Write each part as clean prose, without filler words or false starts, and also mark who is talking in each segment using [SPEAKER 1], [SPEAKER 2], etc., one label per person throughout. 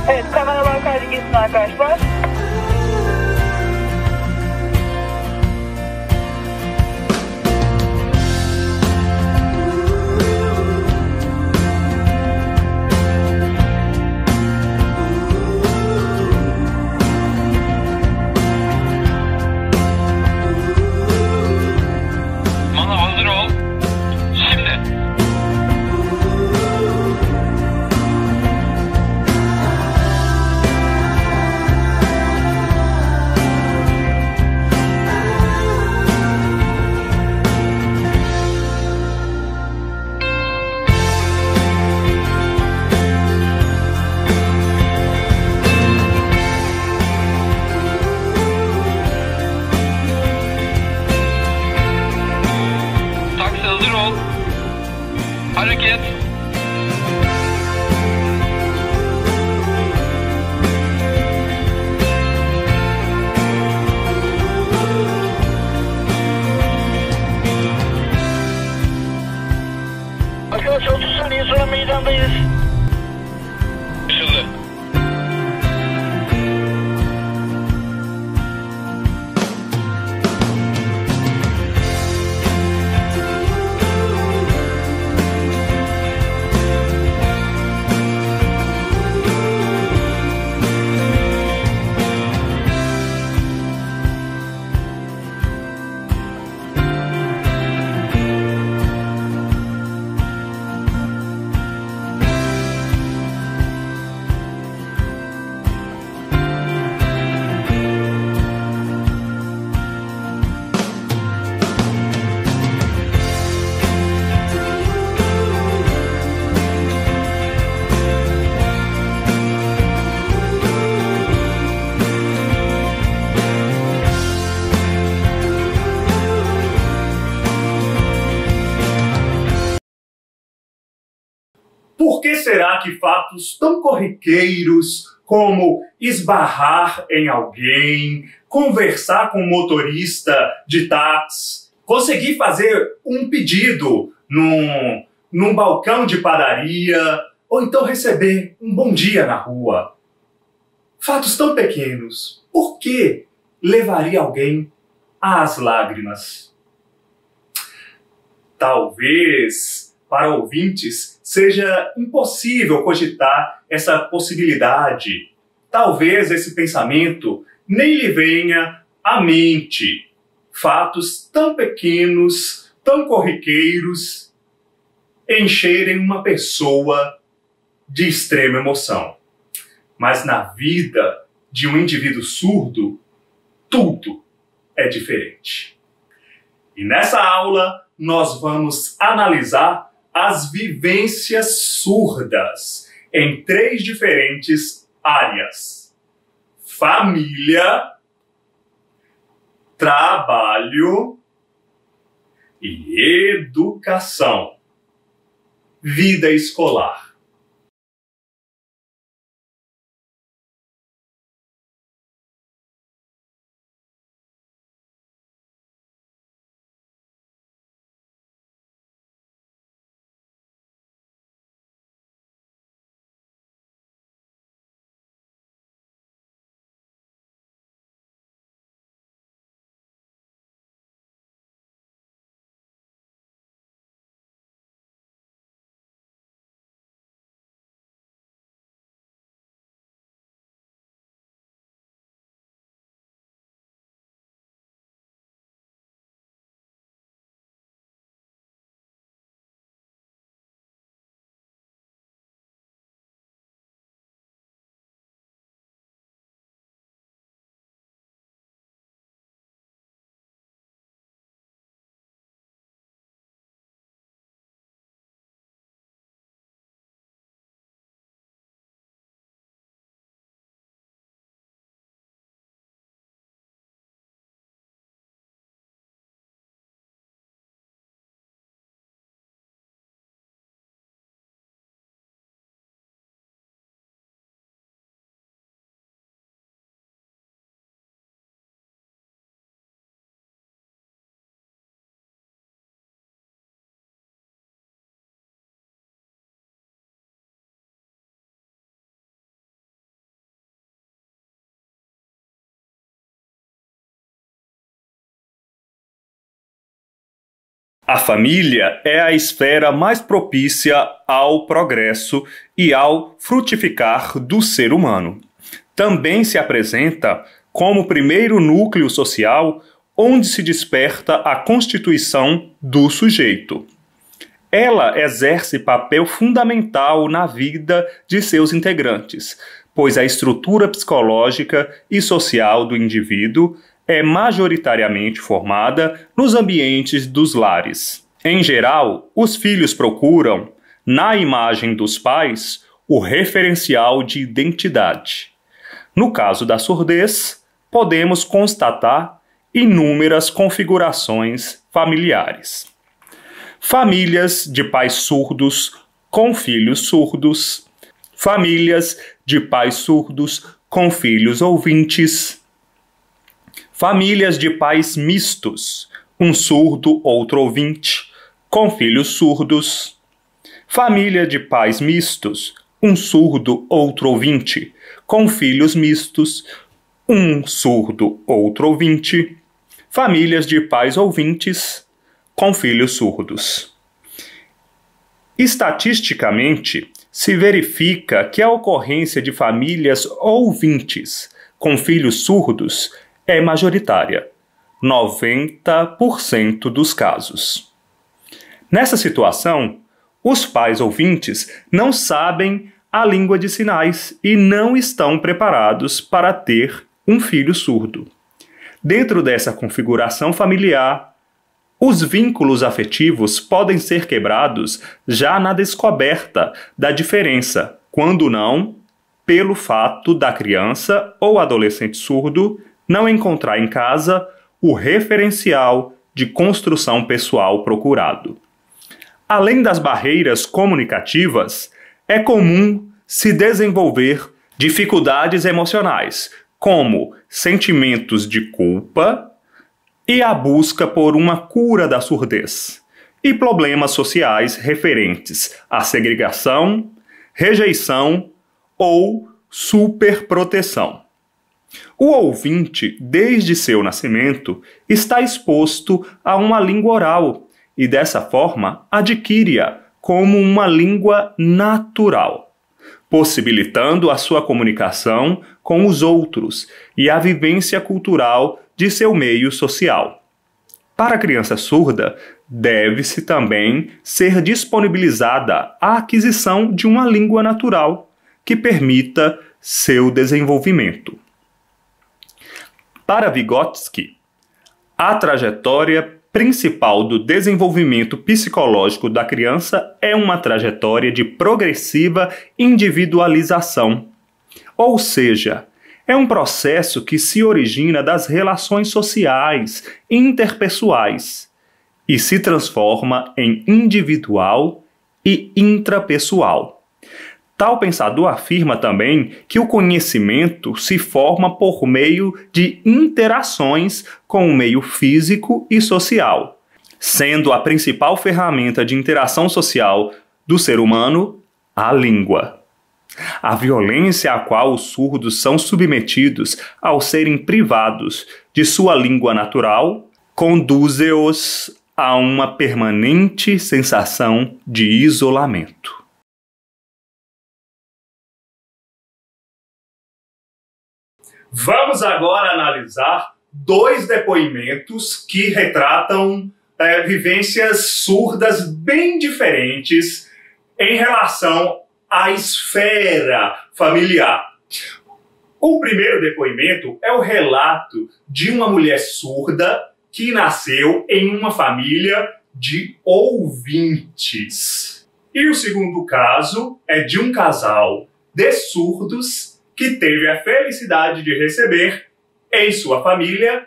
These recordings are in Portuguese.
[SPEAKER 1] Evet, kameralar kaydı geçsin arkadaşlar.
[SPEAKER 2] Bana hazır ol. Şimdi. Taksi hazır ol. Hareket.
[SPEAKER 1] Arkadaşlar 30 saniye sonra meydandayız.
[SPEAKER 2] Anlaşıldı.
[SPEAKER 3] Por que será que fatos tão corriqueiros como esbarrar em alguém, conversar com o motorista de táxi, conseguir fazer um pedido num balcão de padaria, ou então receber um bom dia na rua? Fatos tão pequenos, por que levaria alguém às lágrimas? Talvez, para ouvintes, seja impossível cogitar essa possibilidade. Talvez esse pensamento nem lhe venha à mente. Fatos tão pequenos, tão corriqueiros, encherem uma pessoa de extrema emoção. Mas na vida de um indivíduo surdo, tudo é diferente. E nessa aula nós vamos analisar as vivências surdas em 3 diferentes áreas: família, trabalho e educação. Vida escolar. A família é a esfera mais propícia ao progresso e ao frutificar do ser humano. Também se apresenta como o primeiro núcleo social onde se desperta a constituição do sujeito. Ela exerce papel fundamental na vida de seus integrantes, pois a estrutura psicológica e social do indivíduo é majoritariamente formada nos ambientes dos lares. Em geral, os filhos procuram, na imagem dos pais, o referencial de identidade. No caso da surdez, podemos constatar inúmeras configurações familiares. Famílias de pais surdos com filhos surdos, famílias de pais surdos com filhos ouvintes, famílias de pais mistos, um surdo, outro ouvinte, com filhos surdos. Família de pais mistos, um surdo, outro ouvinte, com filhos mistos, um surdo, outro ouvinte. Famílias de pais ouvintes, com filhos surdos. Estatisticamente, se verifica que a ocorrência de famílias ouvintes com filhos surdos é majoritária, 90% dos casos. Nessa situação, os pais ouvintes não sabem a língua de sinais e não estão preparados para ter um filho surdo. Dentro dessa configuração familiar, os vínculos afetivos podem ser quebrados já na descoberta da diferença, quando não, pelo fato da criança ou adolescente surdo não encontrar em casa o referencial de construção pessoal procurado. Além das barreiras comunicativas, é comum se desenvolver dificuldades emocionais, como sentimentos de culpa e a busca por uma cura da surdez, e problemas sociais referentes à segregação, rejeição ou superproteção. O ouvinte, desde seu nascimento, está exposto a uma língua oral e, dessa forma, adquire-a como uma língua natural, possibilitando a sua comunicação com os outros e a vivência cultural de seu meio social. Para a criança surda, deve-se também ser disponibilizada a aquisição de uma língua natural que permita seu desenvolvimento. Para Vygotsky, a trajetória principal do desenvolvimento psicológico da criança é uma trajetória de progressiva individualização, ou seja, É um processo que se origina das relações sociais, interpessoais, e se transforma em individual e intrapessoal. Tal pensador afirma também que o conhecimento se forma por meio de interações com o meio físico e social, sendo a principal ferramenta de interação social do ser humano a língua. A violência a qual os surdos são submetidos ao serem privados de sua língua natural conduz-os a uma permanente sensação de isolamento. Vamos agora analisar 2 depoimentos que retratam vivências surdas bem diferentes em relação à esfera familiar. O primeiro depoimento é o relato de uma mulher surda que nasceu em uma família de ouvintes. E o segundo caso é de um casal de surdos que teve a felicidade de receber em sua família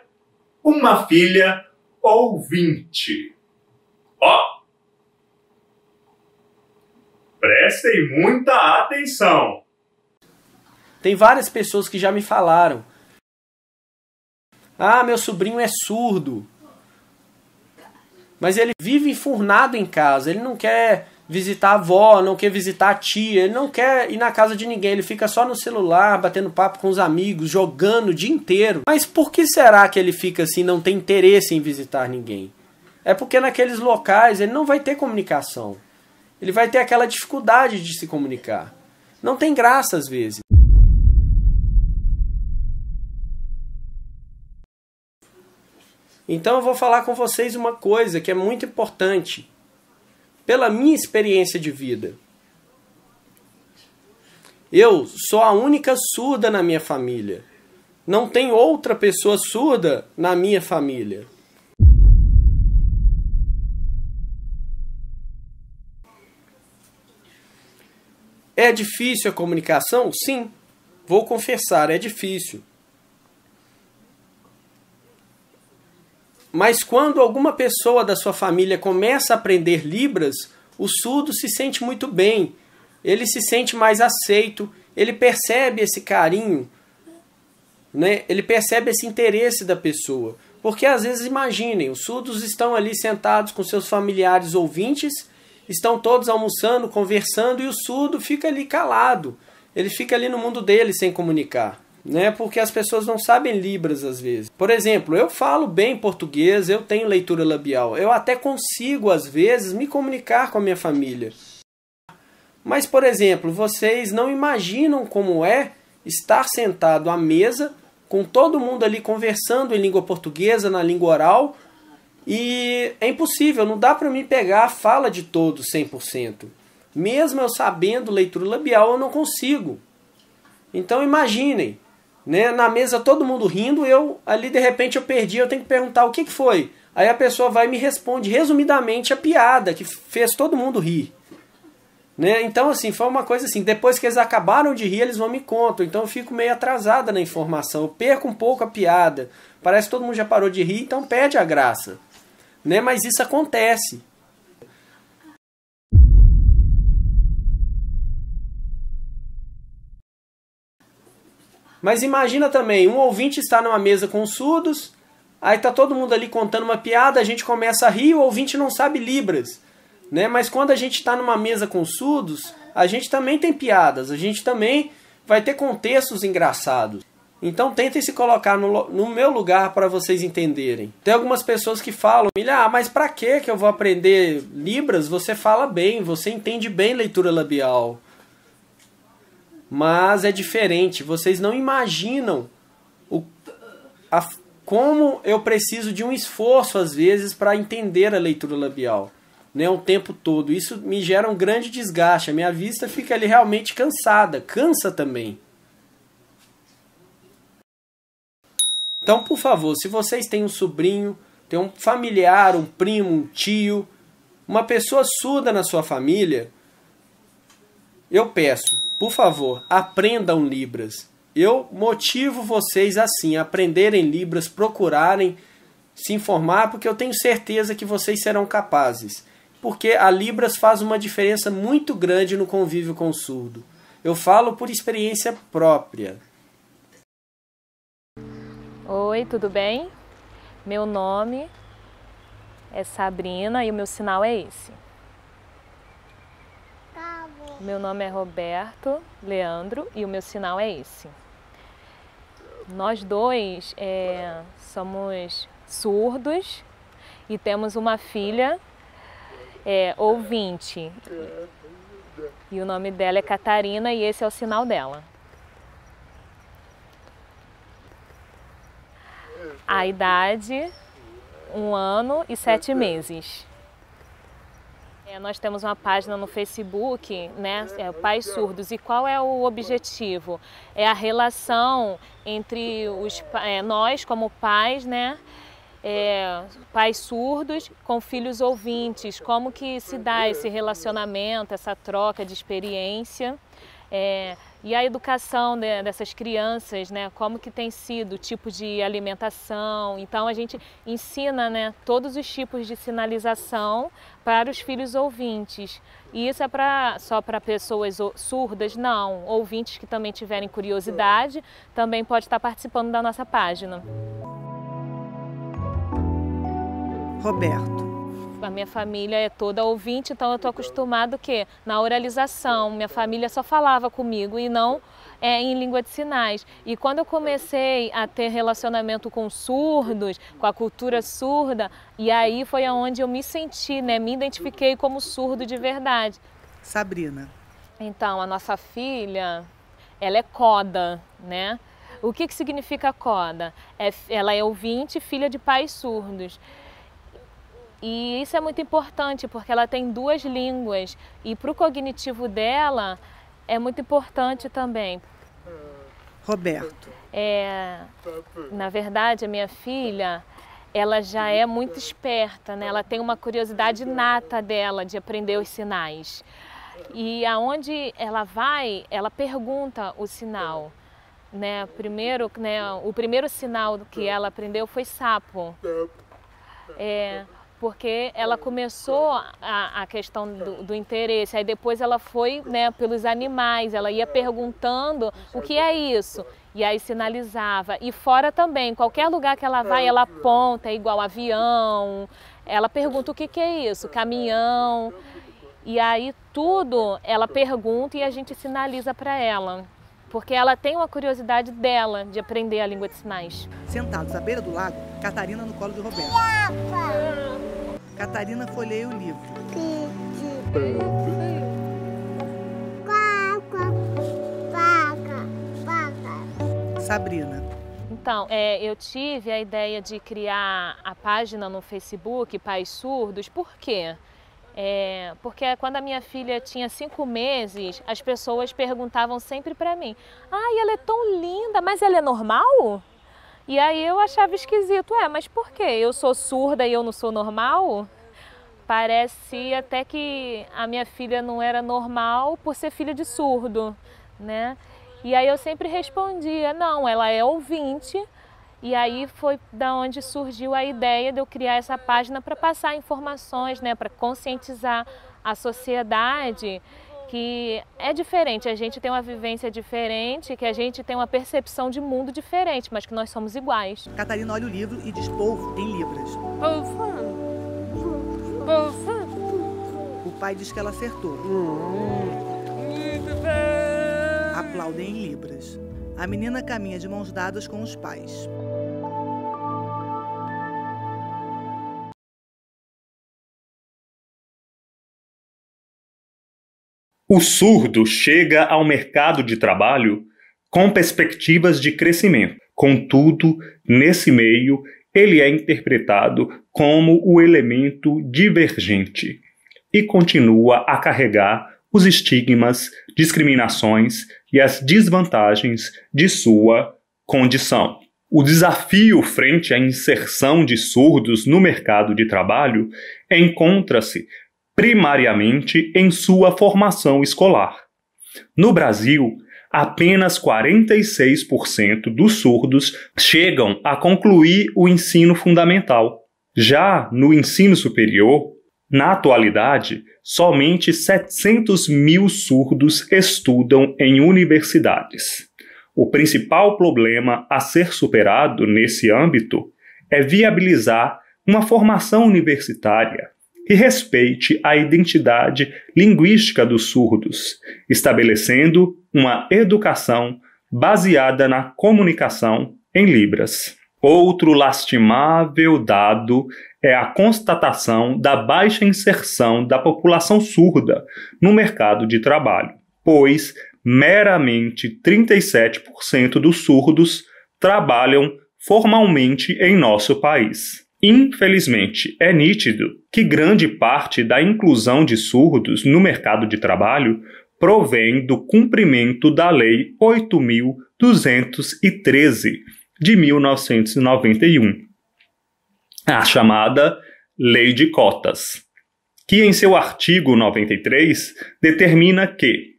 [SPEAKER 3] uma filha ouvinte. Ó, prestem muita atenção.
[SPEAKER 4] Tem várias pessoas que já me falaram: ah, meu sobrinho é surdo, mas ele vive enfurnado em casa, ele não quer visitar a avó, não quer visitar a tia, ele não quer ir na casa de ninguém, ele fica só no celular, batendo papo com os amigos, jogando o dia inteiro. Mas por que será que ele fica assim, não tem interesse em visitar ninguém? É porque naqueles locais ele não vai ter comunicação. Ele vai ter aquela dificuldade de se comunicar. Não tem graça às vezes. Então eu vou falar com vocês uma coisa que é muito importante. Pela minha experiência de vida. Eu sou a única surda na minha família. Não tem outra pessoa surda na minha família. É difícil a comunicação? Sim. Vou confessar, é difícil. Mas quando alguma pessoa da sua família começa a aprender Libras, o surdo se sente muito bem, ele se sente mais aceito, ele percebe esse carinho, né? Ele percebe esse interesse da pessoa. Porque às vezes, imaginem, os surdos estão ali sentados com seus familiares ouvintes, estão todos almoçando, conversando, e o surdo fica ali calado, ele fica ali no mundo dele sem comunicar. Né? Porque as pessoas não sabem Libras às vezes. Por exemplo, eu falo bem português, eu tenho leitura labial, eu até consigo às vezes me comunicar com a minha família. Mas, por exemplo, vocês não imaginam como é estar sentado à mesa com todo mundo ali conversando em língua portuguesa, na língua oral, e é impossível, não dá para mim pegar a fala de todos 100%. Mesmo eu sabendo leitura labial, eu não consigo. Então imaginem, né, na mesa todo mundo rindo, eu ali de repente eu perdi, eu tenho que perguntar o que foi. Aí a pessoa vai e me responde resumidamente a piada que fez todo mundo rir. Né? Então assim, foi uma coisa assim, depois que eles acabaram de rir, eles vão me contam, então eu fico meio atrasada na informação, eu perco um pouco a piada, parece que todo mundo já parou de rir, então perde a graça. Né? Mas isso acontece. Mas imagina também, um ouvinte está numa mesa com os surdos, aí está todo mundo ali contando uma piada, a gente começa a rir, o ouvinte não sabe Libras. Né? Mas quando a gente está numa mesa com surdos, a gente também tem piadas, a gente também vai ter contextos engraçados. Então tentem se colocar no meu lugar para vocês entenderem. Tem algumas pessoas que falam, ah, mas para que eu vou aprender Libras? Você fala bem, você entende bem leitura labial. Mas é diferente, vocês não imaginam como eu preciso de um esforço às vezes para entender a leitura labial, né, o tempo todo. Isso me gera um grande desgaste, a minha vista fica ali realmente cansada, cansa também. Então, por favor, se vocês têm um sobrinho, tem um familiar, um primo, um tio, uma pessoa surda na sua família, eu peço, por favor, aprendam Libras. Eu motivo vocês assim, a aprenderem Libras, procurarem se informar, porque eu tenho certeza que vocês serão capazes. Porque a Libras faz uma diferença muito grande no convívio com o surdo. Eu falo por experiência própria.
[SPEAKER 5] Oi, tudo bem? Meu nome é Sabrina e o meu sinal é esse. Meu nome é Roberto Leandro e o meu sinal é esse. Nós dois somos surdos e temos uma filha ouvinte. E o nome dela é Catarina e esse é o sinal dela. A idade, 1 ano e 7 meses. Nós temos uma página no Facebook, né, Pais Surdos. E qual é o objetivo? É a relação entre nós como pais, né, pais surdos com filhos ouvintes. Como que se dá esse relacionamento, essa troca de experiência. E a educação dessas crianças, né, como que tem sido o tipo de alimentação. Então a gente ensina, né, todos os tipos de sinalização para os filhos ouvintes. E isso é só para pessoas surdas? Não. Ouvintes que também tiverem curiosidade também pode estar participando da nossa página.
[SPEAKER 6] Roberto.
[SPEAKER 5] A minha família é toda ouvinte, então eu estou acostumado que na oralização, minha família só falava comigo e não em língua de sinais. E quando eu comecei a ter relacionamento com surdos, com a cultura surda, e aí foi onde eu me senti, né, me identifiquei como surdo de verdade.
[SPEAKER 6] Sabrina.
[SPEAKER 5] Então, a nossa filha, ela é coda, né? O que significa coda? Ela é ouvinte, filha de pais surdos. E isso é muito importante porque ela tem 2 línguas e para o cognitivo dela é muito importante também.
[SPEAKER 6] Roberto.
[SPEAKER 5] Na verdade, a minha filha, ela já é muito esperta, né? Ela tem uma curiosidade nata dela de aprender os sinais. E aonde ela vai, ela pergunta o sinal. Né? Primeiro, né, o primeiro sinal que ela aprendeu foi sapo. Porque ela começou a questão do interesse, aí depois ela foi, né, pelos animais, ela ia perguntando o que é isso, e aí sinalizava. E fora também, qualquer lugar que ela vai, ela aponta, é igual avião, ela pergunta o que é isso, caminhão, e aí tudo ela pergunta e a gente sinaliza para ela. Porque ela tem uma curiosidade dela de aprender a língua de sinais.
[SPEAKER 6] Sentados à beira do lago, Catarina no colo de Roberto. Catarina folheia o livro. Sabrina.
[SPEAKER 5] Então, eu tive a ideia de criar a página no Facebook, Pais Surdos, por quê? Porque quando a minha filha tinha 5 meses, as pessoas perguntavam sempre para mim: ai, ela é tão linda, mas ela é normal? E aí eu achava esquisito, mas por quê? Eu sou surda e eu não sou normal? Parecia até que a minha filha não era normal por ser filha de surdo, né? E aí eu sempre respondia: não, ela é ouvinte. E aí foi da onde surgiu a ideia de eu criar essa página para passar informações, né, para conscientizar a sociedade que é diferente, a gente tem uma vivência diferente, que a gente tem uma percepção de mundo diferente, mas que nós somos iguais.
[SPEAKER 6] Catarina olha o livro e diz polvo em libras. O pai diz que ela acertou. Aplaudem em libras. A menina caminha de mãos dadas com os pais.
[SPEAKER 3] O surdo chega ao mercado de trabalho com perspectivas de crescimento. Contudo, nesse meio, ele é interpretado como o elemento divergente e continua a carregar os estigmas, discriminações e as desvantagens de sua condição. O desafio frente à inserção de surdos no mercado de trabalho encontra-se primariamente em sua formação escolar. No Brasil, apenas 46% dos surdos chegam a concluir o ensino fundamental. Já no ensino superior, na atualidade, somente 700 mil surdos estudam em universidades. O principal problema a ser superado nesse âmbito é viabilizar uma formação universitária que respeite a identidade linguística dos surdos, estabelecendo uma educação baseada na comunicação em Libras. Outro lastimável dado é a constatação da baixa inserção da população surda no mercado de trabalho, pois meramente 37% dos surdos trabalham formalmente em nosso país. Infelizmente, é nítido que grande parte da inclusão de surdos no mercado de trabalho provém do cumprimento da Lei 8.213 de 1991, a chamada Lei de Cotas, que em seu artigo 93 determina que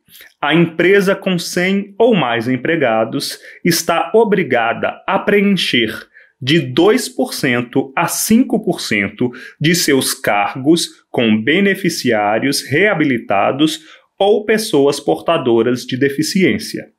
[SPEAKER 3] a empresa com 100 ou mais empregados está obrigada a preencher de 2% a 5% de seus cargos com beneficiários reabilitados ou pessoas portadoras de deficiência.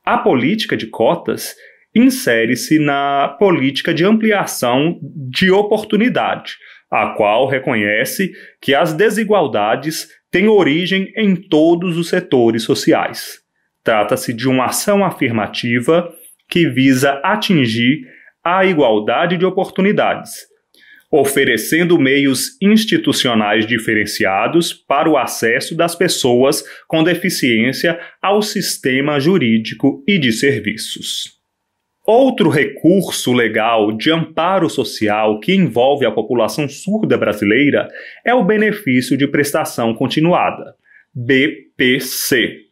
[SPEAKER 3] A política de cotas insere-se na política de ampliação de oportunidade, a qual reconhece que as desigualdades têm origem em todos os setores sociais. Trata-se de uma ação afirmativa que visa atingir a igualdade de oportunidades, oferecendo meios institucionais diferenciados para o acesso das pessoas com deficiência ao sistema jurídico e de serviços. Outro recurso legal de amparo social que envolve a população surda brasileira é o benefício de prestação continuada, BPC.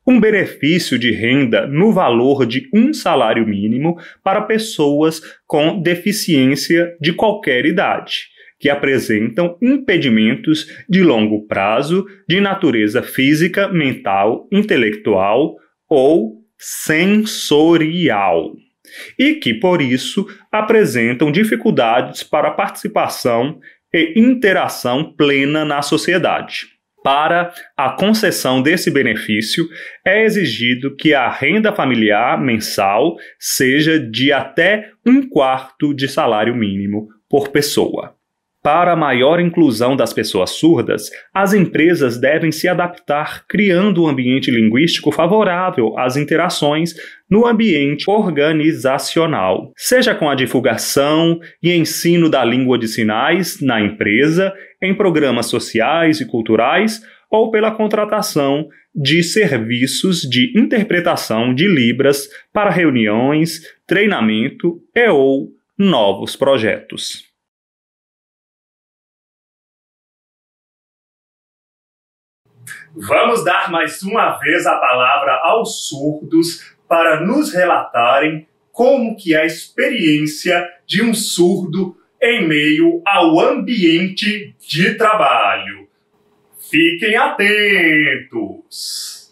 [SPEAKER 3] Um benefício de renda no valor de um salário mínimo para pessoas com deficiência de qualquer idade, que apresentam impedimentos de longo prazo de natureza física, mental, intelectual ou sensorial, e que, por isso, apresentam dificuldades para a participação e interação plena na sociedade. Para a concessão desse benefício, é exigido que a renda familiar mensal seja de até 1/4 de salário mínimo por pessoa. Para a maior inclusão das pessoas surdas, as empresas devem se adaptar criando um ambiente linguístico favorável às interações no ambiente organizacional, seja com a divulgação e ensino da língua de sinais na empresa, em programas sociais e culturais, ou pela contratação de serviços de interpretação de Libras para reuniões, treinamento ou novos projetos. Vamos dar mais uma vez a palavra aos surdos para nos relatarem como que é a experiência de um surdo em meio ao ambiente de trabalho. Fiquem atentos!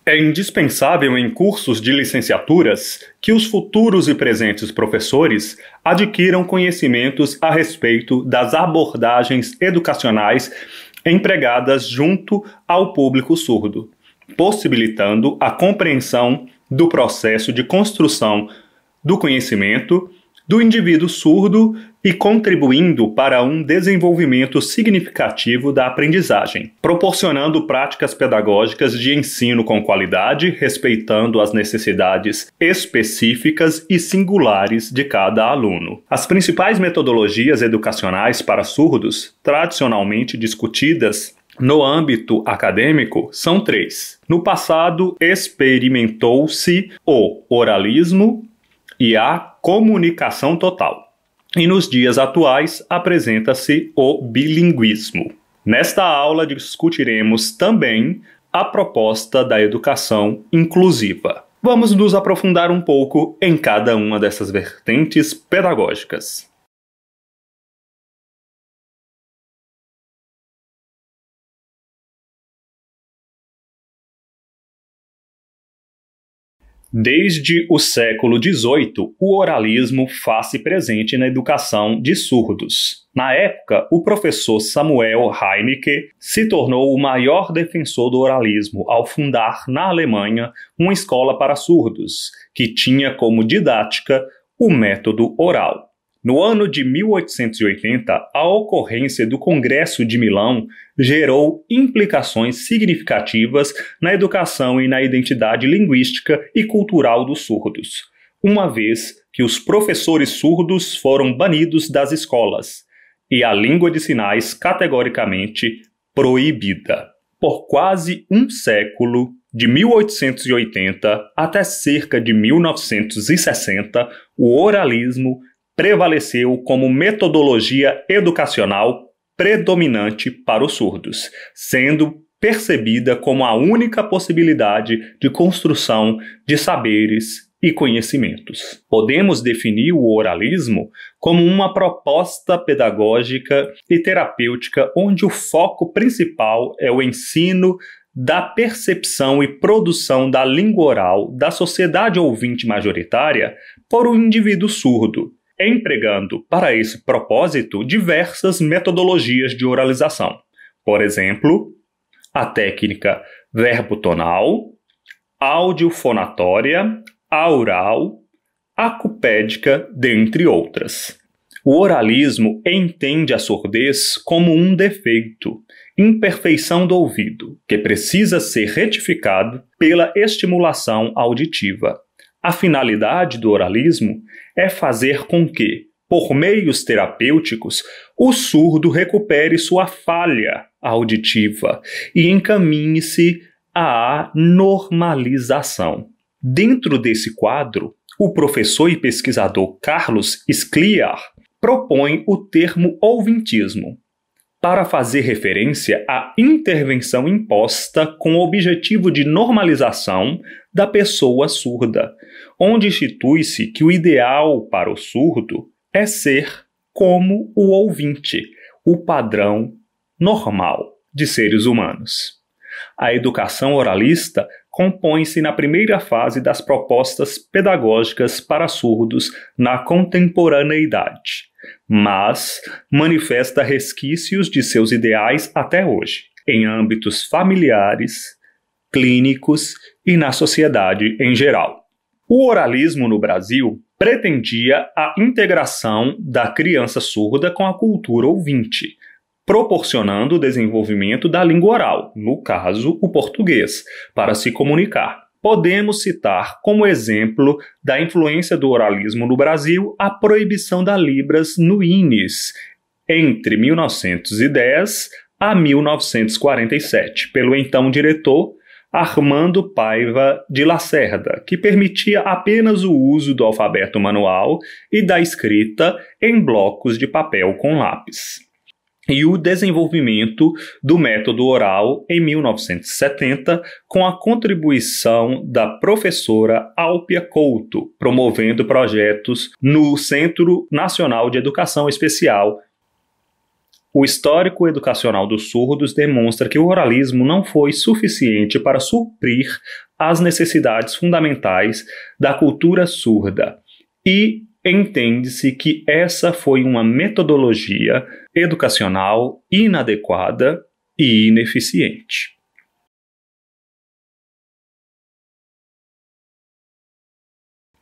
[SPEAKER 3] É indispensável em cursos de licenciaturas que os futuros e presentes professores adquiram conhecimentos a respeito das abordagens educacionais empregadas junto ao público surdo, possibilitando a compreensão do processo de construção do conhecimento do indivíduo surdo e contribuindo para um desenvolvimento significativo da aprendizagem, proporcionando práticas pedagógicas de ensino com qualidade, respeitando as necessidades específicas e singulares de cada aluno. As principais metodologias educacionais para surdos, tradicionalmente discutidas no âmbito acadêmico, são 3. No passado, experimentou-se o oralismo e a comunicação total. E nos dias atuais, apresenta-se o bilinguismo. Nesta aula, discutiremos também a proposta da educação inclusiva. Vamos nos aprofundar um pouco em cada uma dessas vertentes pedagógicas. Desde o século XVIII, o oralismo faz-se presente na educação de surdos. Na época, o professor Samuel Heinecke se tornou o maior defensor do oralismo ao fundar na Alemanha uma escola para surdos, que tinha como didática o método oral. No ano de 1880, a ocorrência do Congresso de Milão gerou implicações significativas na educação e na identidade linguística e cultural dos surdos, uma vez que os professores surdos foram banidos das escolas e a língua de sinais categoricamente proibida. Por quase um século, de 1880 até cerca de 1960, o oralismo prevaleceu como metodologia educacional predominante para os surdos, sendo percebida como a única possibilidade de construção de saberes e conhecimentos. Podemos definir o oralismo como uma proposta pedagógica e terapêutica onde o foco principal é o ensino da percepção e produção da língua oral da sociedade ouvinte majoritária por um indivíduo surdo, empregando para esse propósito diversas metodologias de oralização. Por exemplo, a técnica verbotonal, audiofonatória, aural, acupédica, dentre outras. O oralismo entende a surdez como um defeito, imperfeição do ouvido, que precisa ser retificado pela estimulação auditiva. A finalidade do oralismo é fazer com que, por meios terapêuticos, o surdo recupere sua falha auditiva e encaminhe-se à normalização. Dentro desse quadro, o professor e pesquisador Carlos Scliar propõe o termo ouvintismo, para fazer referência à intervenção imposta com o objetivo de normalização da pessoa surda, onde institui-se que o ideal para o surdo é ser como o ouvinte, o padrão normal de seres humanos. A educação oralista compõe-se na primeira fase das propostas pedagógicas para surdos na contemporaneidade, mas manifesta resquícios de seus ideais até hoje, em âmbitos familiares, clínicos e na sociedade em geral. O oralismo no Brasil pretendia a integração da criança surda com a cultura ouvinte, proporcionando o desenvolvimento da língua oral, no caso, o português, para se comunicar. Podemos citar como exemplo da influência do oralismo no Brasil a proibição da Libras no INES, entre 1910 a 1947, pelo então diretor Armando Paiva de Lacerda, que permitia apenas o uso do alfabeto manual e da escrita em blocos de papel com lápis. E o desenvolvimento do método oral em 1970, com a contribuição da professora Alpia Couto, promovendo projetos no Centro Nacional de Educação Especial. O histórico educacional dos surdos demonstra que o oralismo não foi suficiente para suprir as necessidades fundamentais da cultura surda e entende-se que essa foi uma metodologia educacional inadequada e ineficiente.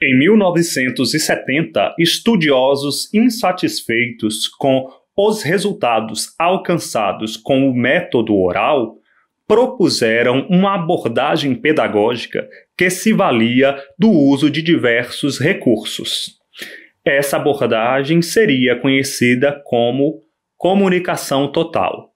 [SPEAKER 3] Em 1970, estudiosos insatisfeitos com os resultados alcançados com o método oral propuseram uma abordagem pedagógica que se valia do uso de diversos recursos. Essa abordagem seria conhecida como comunicação total,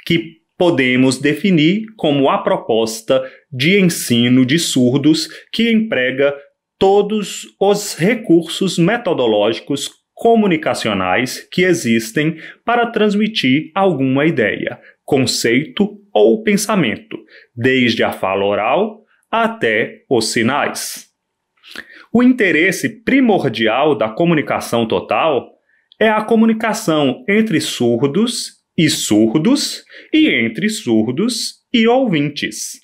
[SPEAKER 3] que podemos definir como a proposta de ensino de surdos que emprega todos os recursos metodológicos comunicacionais que existem para transmitir alguma ideia, conceito ou pensamento, desde a fala oral até os sinais. O interesse primordial da comunicação total é a comunicação entre surdos e entre surdos e ouvintes.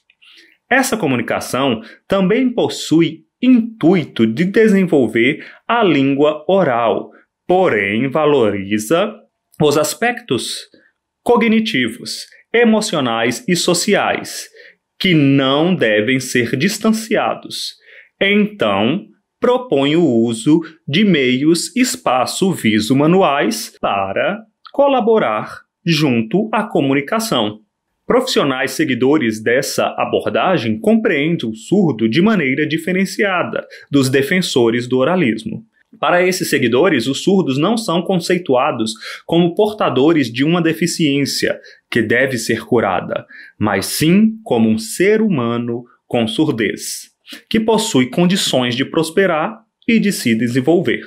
[SPEAKER 3] Essa comunicação também possui intuito de desenvolver a língua oral, porém valoriza os aspectos cognitivos, emocionais e sociais, que não devem ser distanciados. Então, propõe o uso de meios espaço-viso-manuais para colaborar junto à comunicação. Profissionais seguidores dessa abordagem compreendem o surdo de maneira diferenciada dos defensores do oralismo. Para esses seguidores, os surdos não são conceituados como portadores de uma deficiência que deve ser curada, mas sim como um ser humano com surdez, que possui condições de prosperar e de se desenvolver.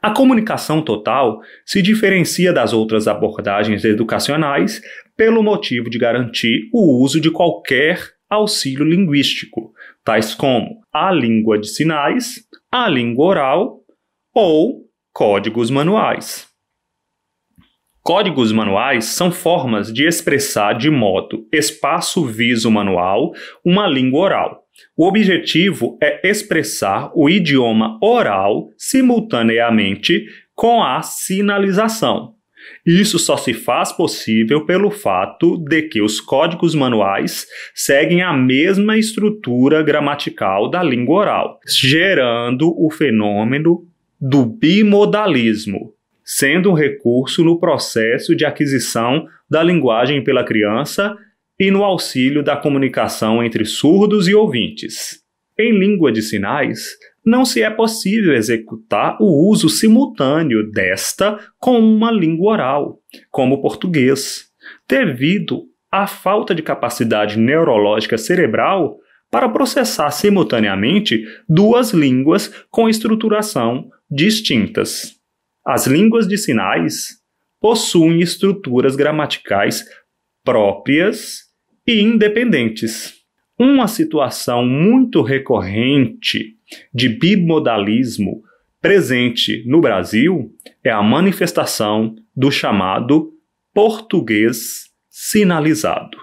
[SPEAKER 3] A comunicação total se diferencia das outras abordagens educacionais pelo motivo de garantir o uso de qualquer auxílio linguístico, tais como a língua de sinais, a língua oral ou códigos manuais. Códigos manuais são formas de expressar de modo espaço-viso-manual uma língua oral. O objetivo é expressar o idioma oral simultaneamente com a sinalização. Isso só se faz possível pelo fato de que os códigos manuais seguem a mesma estrutura gramatical da língua oral, gerando o fenômeno do bimodalismo, sendo um recurso no processo de aquisição da linguagem pela criança e no auxílio da comunicação entre surdos e ouvintes. Em língua de sinais, não se é possível executar o uso simultâneo desta com uma língua oral, como o português, devido à falta de capacidade neurológica cerebral para processar simultaneamente duas línguas com estruturação distintas. As línguas de sinais possuem estruturas gramaticais próprias e independentes. Uma situação muito recorrente de bimodalismo presente no Brasil é a manifestação do chamado português sinalizado.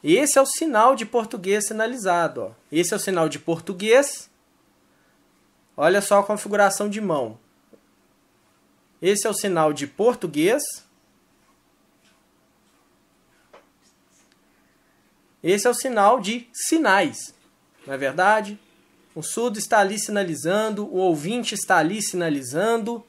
[SPEAKER 4] Esse é o sinal de português sinalizado. Ó. Esse é o sinal de português. Olha só a configuração de mão. Esse é o sinal de português. Esse é o sinal de sinais. Não é verdade? O surdo está ali sinalizando, o ouvinte está ali sinalizando.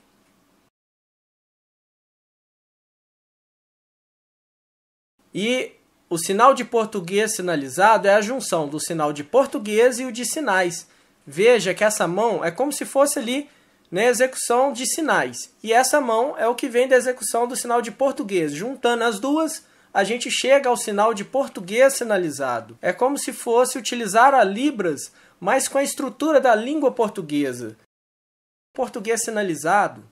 [SPEAKER 4] E o sinal de português sinalizado é a junção do sinal de português e o de sinais. Veja que essa mão é como se fosse ali na execução de sinais. E essa mão é o que vem da execução do sinal de português. Juntando as duas, a gente chega ao sinal de português sinalizado. É como se fosse utilizar a Libras, mas com a estrutura da língua portuguesa. O português sinalizado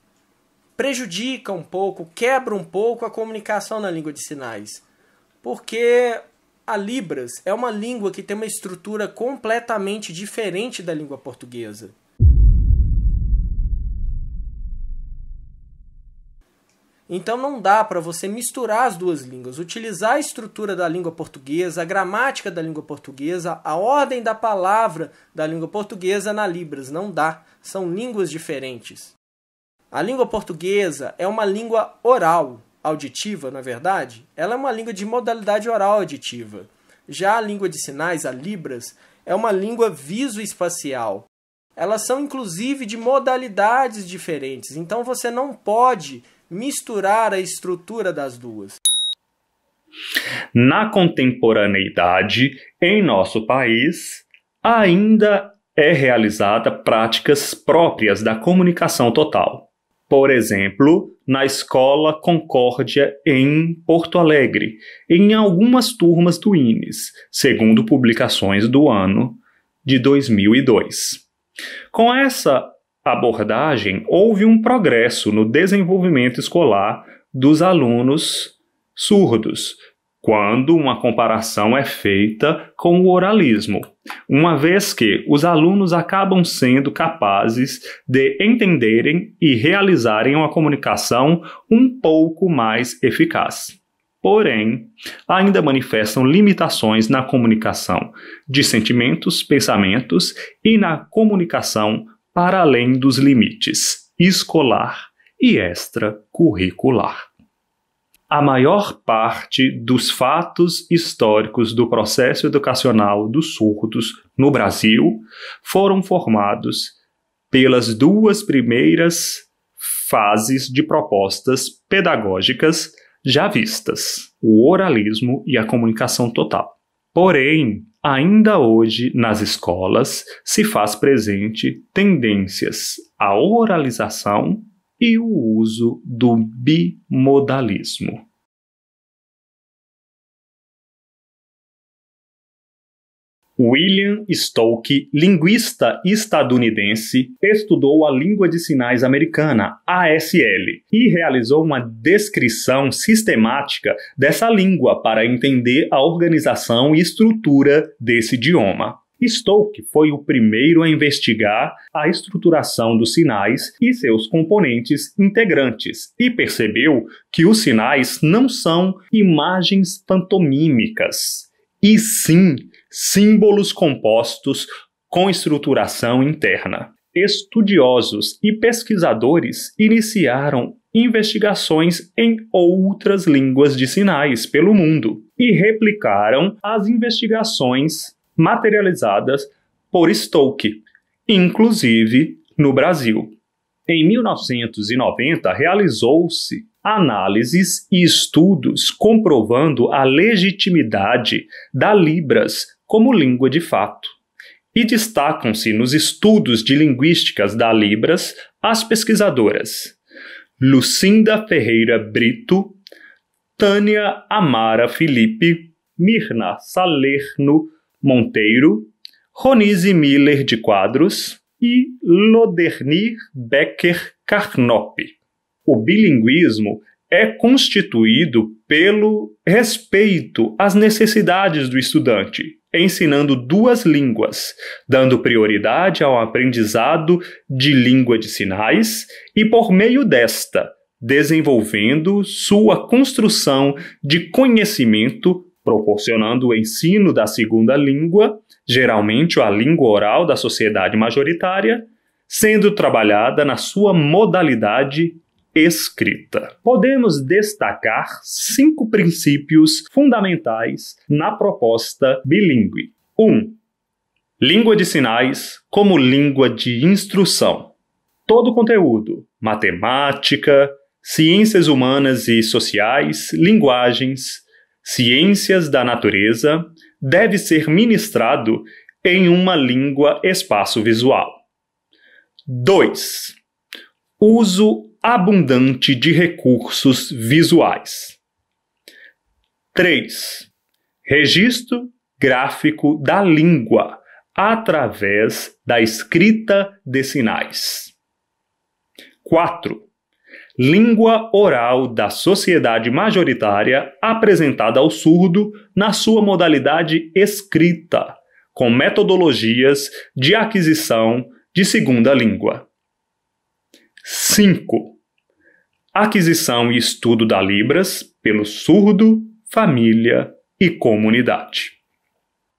[SPEAKER 4] prejudica um pouco, quebra um pouco a comunicação na língua de sinais. Porque a Libras é uma língua que tem uma estrutura completamente diferente da língua portuguesa. Então não dá para você misturar as duas línguas, utilizar a estrutura da língua portuguesa, a gramática da língua portuguesa, a ordem da palavra da língua portuguesa na Libras. Não dá, são línguas diferentes. A língua portuguesa é uma língua oral, auditiva, na verdade. Ela é uma língua de modalidade oral auditiva. Já a língua de sinais, a Libras, é uma língua visoespacial. Elas são inclusive de modalidades diferentes, então você não pode misturar a estrutura das duas.
[SPEAKER 3] Na contemporaneidade, em nosso país, ainda é realizada práticas próprias da comunicação total. Por exemplo, na Escola Concórdia em Porto Alegre, em algumas turmas do INES, segundo publicações do ano de 2002. Com essa abordagem, houve um progresso no desenvolvimento escolar dos alunos surdos, quando uma comparação é feita com o oralismo, uma vez que os alunos acabam sendo capazes de entenderem e realizarem uma comunicação um pouco mais eficaz. Porém, ainda manifestam limitações na comunicação de sentimentos, pensamentos e na comunicação para além dos limites escolar e extracurricular. A maior parte dos fatos históricos do processo educacional dos surdos no Brasil foram formados pelas duas primeiras fases de propostas pedagógicas já vistas, o oralismo e a comunicação total. Porém, ainda hoje, nas escolas, se faz presente tendências à oralização e o uso do bimodalismo. William Stoke, linguista estadunidense, estudou a língua de sinais americana, ASL, e realizou uma descrição sistemática dessa língua para entender a organização e estrutura desse idioma. Stoke foi o primeiro a investigar a estruturação dos sinais e seus componentes integrantes e percebeu que os sinais não são imagens pantomímicas, e sim símbolos compostos com estruturação interna. Estudiosos e pesquisadores iniciaram investigações em outras línguas de sinais pelo mundo e replicaram as investigações materializadas por Stoke, inclusive no Brasil. Em 1990, realizou-se análises e estudos comprovando a legitimidade da Libras como língua de fato. E destacam-se nos estudos de linguísticas da Libras as pesquisadoras Lucinda Ferreira Brito, Tânia Amara Felipe, Mirna Salerno Monteiro, Ronise Miller de Quadros e Lodernir Becker Carnop. O bilinguismo é constituído pelo respeito às necessidades do estudante, ensinando duas línguas, dando prioridade ao aprendizado de língua de sinais e, por meio desta, desenvolvendo sua construção de conhecimento, proporcionando o ensino da segunda língua, geralmente a língua oral da sociedade majoritária, sendo trabalhada na sua modalidade escrita. Podemos destacar 5 princípios fundamentais na proposta bilíngue. 1. Língua de sinais como língua de instrução. Todo conteúdo, matemática, ciências humanas e sociais, linguagens, ciências da natureza, deve ser ministrado em uma língua espaço-visual. 2. Uso abundante de recursos visuais. 3. Registro gráfico da língua através da escrita de sinais. 4. Língua oral da sociedade majoritária apresentada ao surdo na sua modalidade escrita, com metodologias de aquisição de segunda língua. 5. aquisição e estudo da Libras pelo surdo, família e comunidade.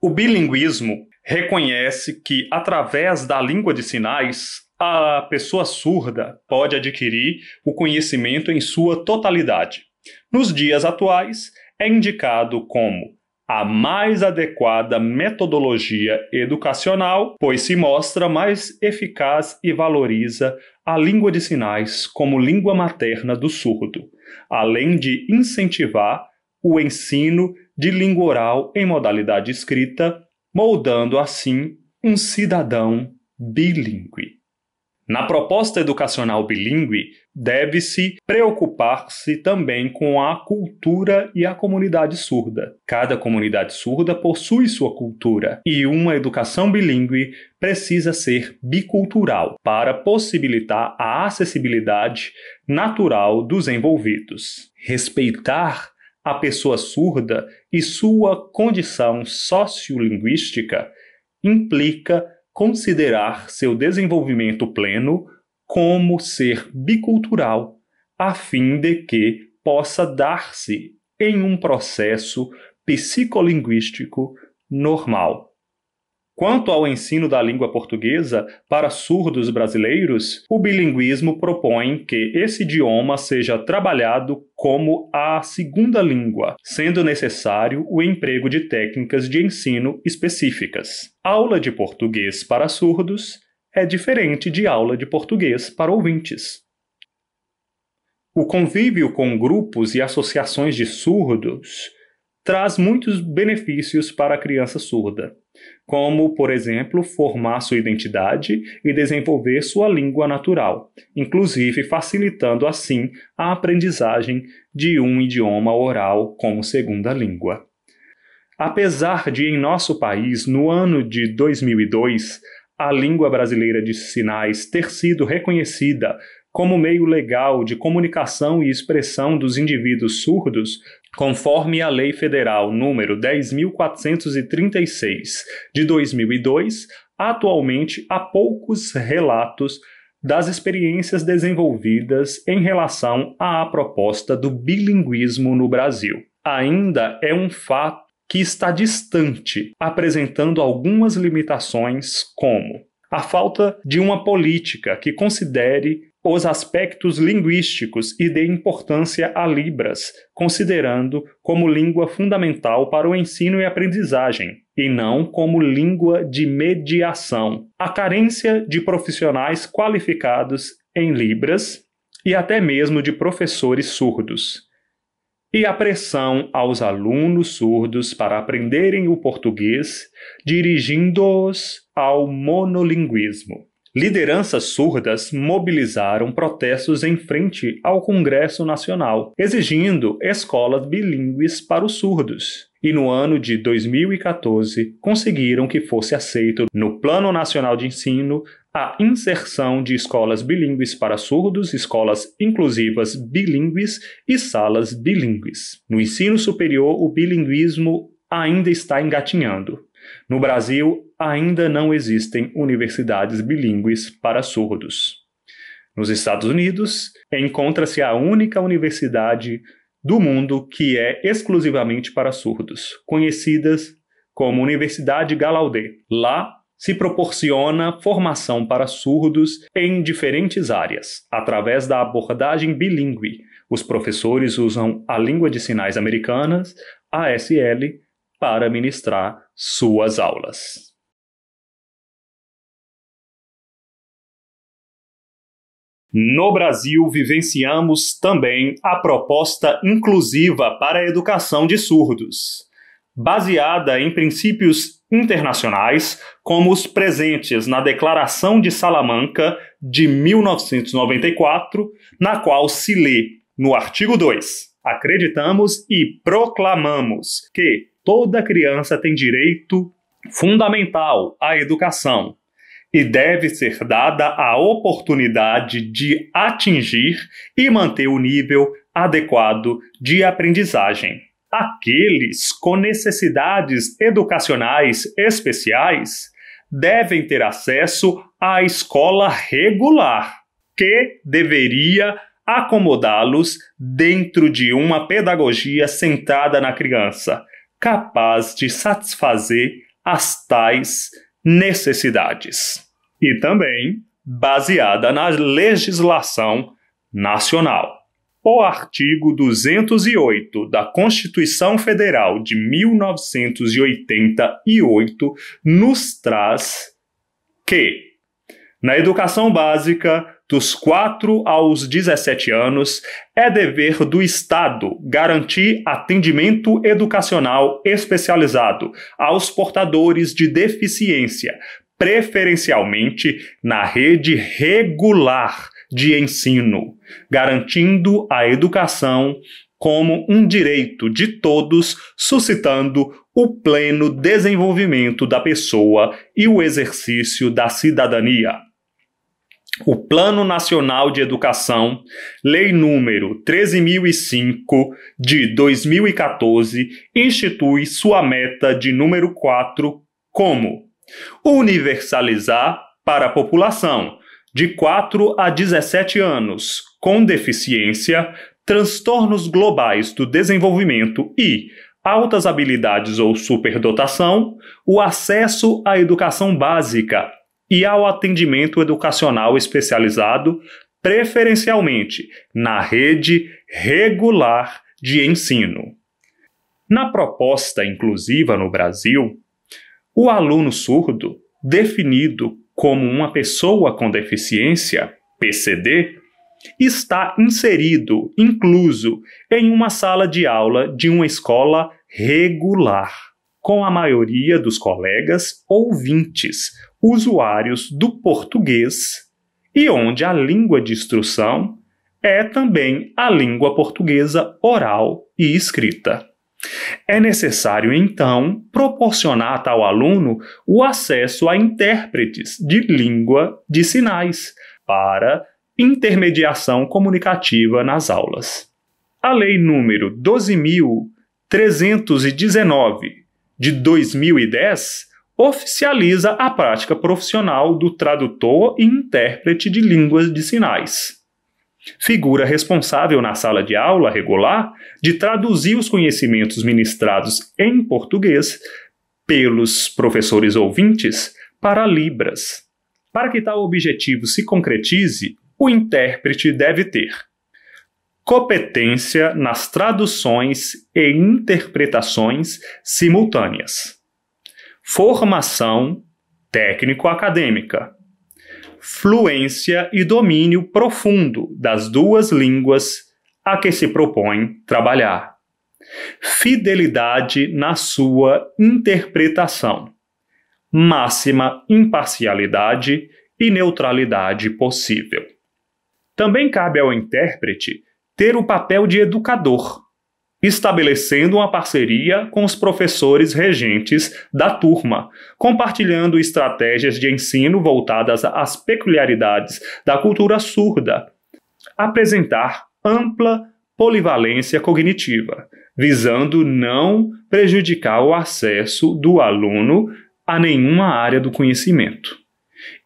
[SPEAKER 3] O bilinguismo reconhece que, através da língua de sinais, a pessoa surda pode adquirir o conhecimento em sua totalidade. Nos dias atuais, é indicado como a mais adequada metodologia educacional, pois se mostra mais eficaz e valoriza a língua de sinais como língua materna do surdo, além de incentivar o ensino de língua oral em modalidade escrita, moldando assim um cidadão bilíngue. Na proposta educacional bilíngue, deve-se preocupar-se também com a cultura e a comunidade surda. Cada comunidade surda possui sua cultura e uma educação bilíngue precisa ser bicultural para possibilitar a acessibilidade natural dos envolvidos. Respeitar a pessoa surda e sua condição sociolinguística implica considerar seu desenvolvimento pleno como ser bicultural, a fim de que possa dar-se em um processo psicolinguístico normal. Quanto ao ensino da língua portuguesa para surdos brasileiros, o bilinguismo propõe que esse idioma seja trabalhado como a segunda língua, sendo necessário o emprego de técnicas de ensino específicas. Aula de português para surdos é diferente de aula de português para ouvintes. O convívio com grupos e associações de surdos traz muitos benefícios para a criança surda, como, por exemplo, formar sua identidade e desenvolver sua língua natural, inclusive facilitando assim a aprendizagem de um idioma oral como segunda língua. Apesar de, em nosso país, no ano de 2002, a língua brasileira de sinais ter sido reconhecida como meio legal de comunicação e expressão dos indivíduos surdos, conforme a Lei Federal número 10.436 de 2002, atualmente há poucos relatos das experiências desenvolvidas em relação à proposta do bilinguismo no Brasil. Ainda é um fato que está distante, apresentando algumas limitações, como a falta de uma política que considere os aspectos linguísticos e dê importância a Libras, considerando como língua fundamental para o ensino e aprendizagem, e não como língua de mediação. A carência de profissionais qualificados em Libras e até mesmo de professores surdos. E a pressão aos alunos surdos para aprenderem o português, dirigindo-os ao monolinguismo. Lideranças surdas mobilizaram protestos em frente ao Congresso Nacional, exigindo escolas bilíngues para os surdos. E no ano de 2014, conseguiram que fosse aceito no Plano Nacional de Ensino a inserção de escolas bilíngues para surdos, escolas inclusivas bilíngues e salas bilíngues. No ensino superior, o bilinguismo ainda está engatinhando. No Brasil, ainda não existem universidades bilíngues para surdos. Nos Estados Unidos, encontra-se a única universidade do mundo que é exclusivamente para surdos, conhecidas como Universidade Gallaudet. Lá se proporciona formação para surdos em diferentes áreas, através da abordagem bilíngue. Os professores usam a língua de sinais americanas, ASL, para ministrar suas aulas. No Brasil, vivenciamos também a proposta inclusiva para a educação de surdos, baseada em princípios internacionais, como os presentes na Declaração de Salamanca de 1994, na qual se lê, no artigo 2, acreditamos e proclamamos que toda criança tem direito fundamental à educação e deve ser dada a oportunidade de atingir e manter o nível adequado de aprendizagem. Aqueles com necessidades educacionais especiais devem ter acesso à escola regular, que deveria acomodá-los dentro de uma pedagogia centrada na criança, capaz de satisfazer as tais necessidades. E também baseada na legislação nacional. O artigo 208 da Constituição Federal de 1988 nos traz que, na educação básica, dos 4 aos 17 anos, é dever do Estado garantir atendimento educacional especializado aos portadores de deficiência, preferencialmente na rede regular de ensino, garantindo a educação como um direito de todos, suscitando o pleno desenvolvimento da pessoa e o exercício da cidadania. O Plano Nacional de Educação, Lei número 13.005 de 2014, institui sua meta de número 4 como universalizar para a população de 4 a 17 anos com deficiência, transtornos globais do desenvolvimento e altas habilidades ou superdotação, o acesso à educação básica e ao atendimento educacional especializado, preferencialmente na rede regular de ensino. Na proposta inclusiva no Brasil, o aluno surdo, definido como uma pessoa com deficiência, PCD, está inserido, incluso, em uma sala de aula de uma escola regular, com a maioria dos colegas ouvintes, usuários do português, e onde a língua de instrução é também a língua portuguesa oral e escrita. É necessário, então, proporcionar a tal aluno o acesso a intérpretes de língua de sinais para intermediação comunicativa nas aulas. A Lei número 12.319 de 2010 oficializa a prática profissional do tradutor e intérprete de línguas de sinais. Figura responsável na sala de aula regular de traduzir os conhecimentos ministrados em português pelos professores ouvintes para Libras. Para que tal objetivo se concretize, o intérprete deve ter competência nas traduções e interpretações simultâneas, formação técnico-acadêmica, fluência e domínio profundo das duas línguas a que se propõe trabalhar, fidelidade na sua interpretação, máxima imparcialidade e neutralidade possível. Também cabe ao intérprete ter o papel de educador, estabelecendo uma parceria com os professores regentes da turma, compartilhando estratégias de ensino voltadas às peculiaridades da cultura surda, apresentar ampla polivalência cognitiva, visando não prejudicar o acesso do aluno a nenhuma área do conhecimento.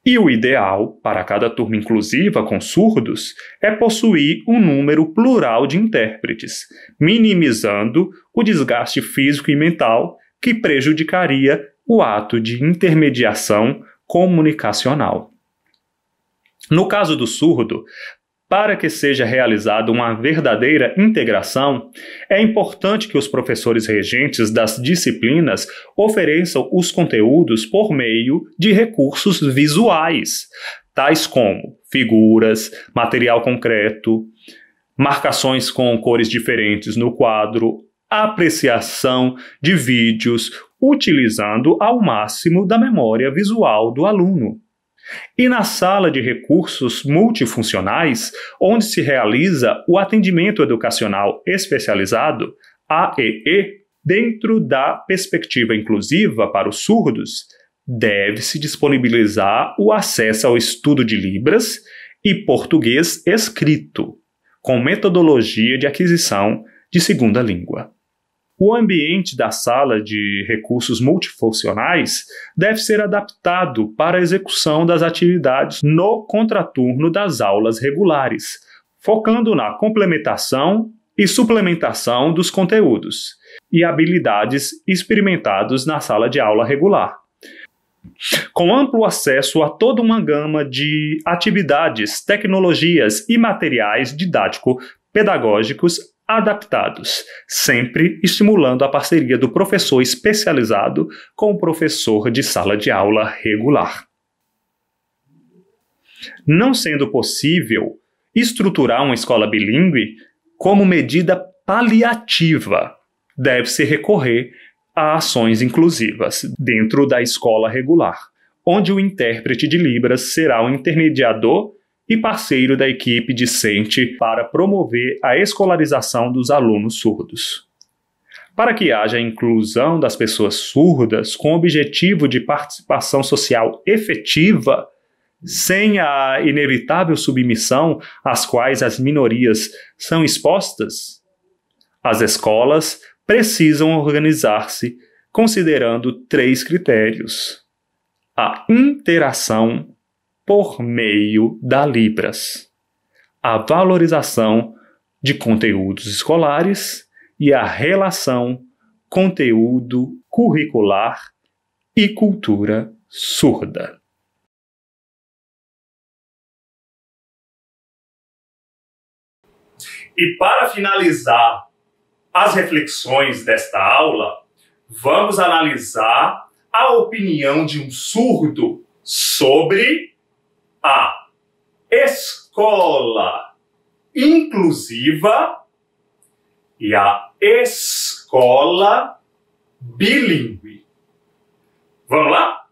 [SPEAKER 3] E o ideal para cada turma inclusiva com surdos é possuir um número plural de intérpretes, minimizando o desgaste físico e mental que prejudicaria o ato de intermediação comunicacional. No caso do surdo, para que seja realizada uma verdadeira integração, é importante que os professores regentes das disciplinas ofereçam os conteúdos por meio de recursos visuais, tais como figuras, material concreto, marcações com cores diferentes no quadro, apreciação de vídeos, utilizando ao máximo da memória visual do aluno. E na sala de recursos multifuncionais, onde se realiza o atendimento educacional especializado, AEE, dentro da perspectiva inclusiva para os surdos, deve-se disponibilizar o acesso ao estudo de Libras e português escrito, com metodologia de aquisição de segunda língua. O ambiente da sala de recursos multifuncionais deve ser adaptado para a execução das atividades no contraturno das aulas regulares, focando na complementação e suplementação dos conteúdos e habilidades experimentados na sala de aula regular, com amplo acesso a toda uma gama de atividades, tecnologias e materiais didático-pedagógicos adaptados, sempre estimulando a parceria do professor especializado com o professor de sala de aula regular. Não sendo possível estruturar uma escola bilíngue, como medida paliativa, deve-se recorrer a ações inclusivas dentro da escola regular, onde o intérprete de Libras será o intermediador e parceiro da equipe discente para promover a escolarização dos alunos surdos. Para que haja a inclusão das pessoas surdas com o objetivo de participação social efetiva, sem a inevitável submissão às quais as minorias são expostas, as escolas precisam organizar-se considerando 3 critérios: a interação por meio da Libras, a valorização de conteúdos escolares e a relação conteúdo curricular e cultura surda. E para finalizar as reflexões desta aula, vamos analisar a opinião de um surdo sobre a escola inclusiva e a escola bilíngue. Vamos lá?